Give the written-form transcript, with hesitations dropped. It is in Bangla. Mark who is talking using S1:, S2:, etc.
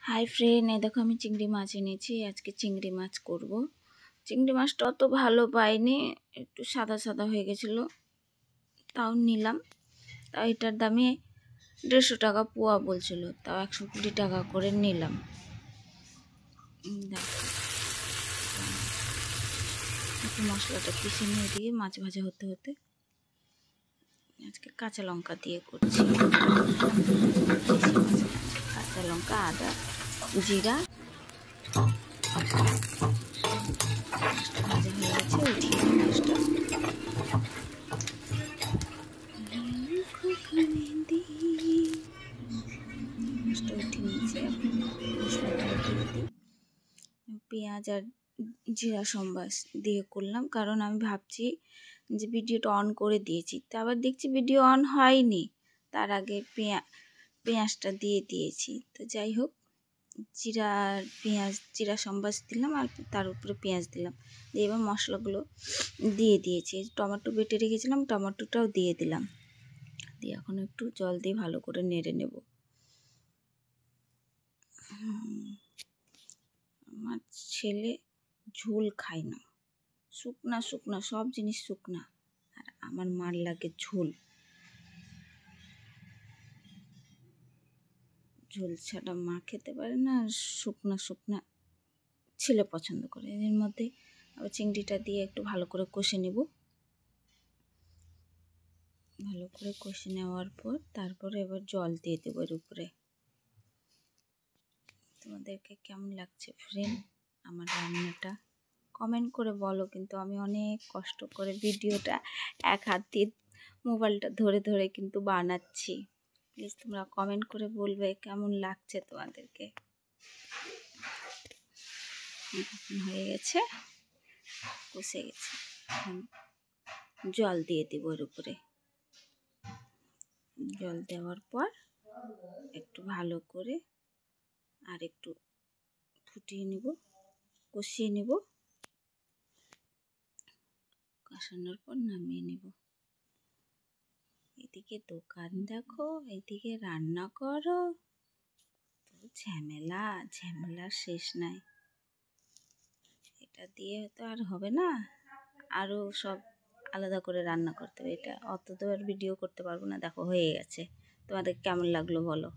S1: হাই ফ্রেন্ড, এই দেখো আমি চিংড়ি মাছ এনেছি। আজকে চিংড়ি মাছ করব। চিংড়ি মাছটা অত ভালো পাইনি, একটু সাদা সাদা হয়ে গেছিলো, তাও নিলাম। তাও এটার দামে 150 টাকা পোয়া বলছিল, তাও 120 টাকা করে নিলাম। দেখো একটু মশলাটা পিষে নিয়ে দিয়ে মাছ ভাজা হতে হতে আজকে কাঁচা লঙ্কা দিয়ে করছি। কাঁচা লঙ্কা, আদা, জিরা ভাজা হয়ে গেছে, উঠিয়ে মাছটা উঠিয়ে নিয়েছি। এখন মশলাটা দিয়ে দিই। পেঁয়াজ আর জিরা সম্বাস দিয়ে করলাম, কারণ আমি ভাবছি যে ভিডিওটা অন করে দিয়েছি, তা আবার দেখছি ভিডিও অন হয়নি, তার আগে পেঁয়াজটা দিয়ে দিয়েছি। তো যাই হোক, জিরা সম্বাস দিলাম আর তার উপরে পেঁয়াজ দিলাম, দিয়ে এবার মশলাগুলো দিয়ে দিয়েছি। টমেটো বেটে রেখেছিলাম, টমেটোটাও দিয়ে দিলাম, দিয়ে এখন একটু জল দিয়ে ভালো করে নেড়ে নেব। আমার ছেলে ঝোল খায় না, শুকনা শুকনা সব জিনিস শুকনা, আর আমার মার লাগে ঝোল। ঝোল ছাড়া মা খেতে পারে না, আর শুকনা শুকনা ছেলে পছন্দ করে। এর মধ্যে আবার চিংড়িটা দিয়ে একটু ভালো করে কষে নেব। ভালো করে কষে নেওয়ার পর তারপরে এবার জল দিয়ে দেবো এর উপরে। তোমাদেরকে কেমন লাগছে ফ্রেন্ড আমার রান্নাটা কমেন্ট করে বলো, কিন্তু আমি অনেক কষ্ট করে ভিডিওটা এক হাত দিয়ে মোবাইলটা ধরে ধরে কিন্তু বানাচ্ছি। প্লিজ তোমরা কমেন্ট করে বলবে কেমন লাগছে তোমাদেরকে। হয়ে গেছে, কষে গেছে, এখন জল দিয়ে দেব এর উপরে। জল দেওয়ার পর একটু ভালো করে আর একটু ফুটিয়ে নেব, কষিয়ে নেব। কষানোর পর নামিয়ে নেব। এদিকে দোকান দেখো, এদিকে রান্না করো, তো ঝামেলার শেষ নাই। এটা দিয়ে তো আর হবে না, আরও সব আলাদা করে রান্না করতে হবে। এটা অত তো আর ভিডিও করতে পারবো না। দেখো হয়ে গেছে, তোমাদের কেমন লাগলো বলো।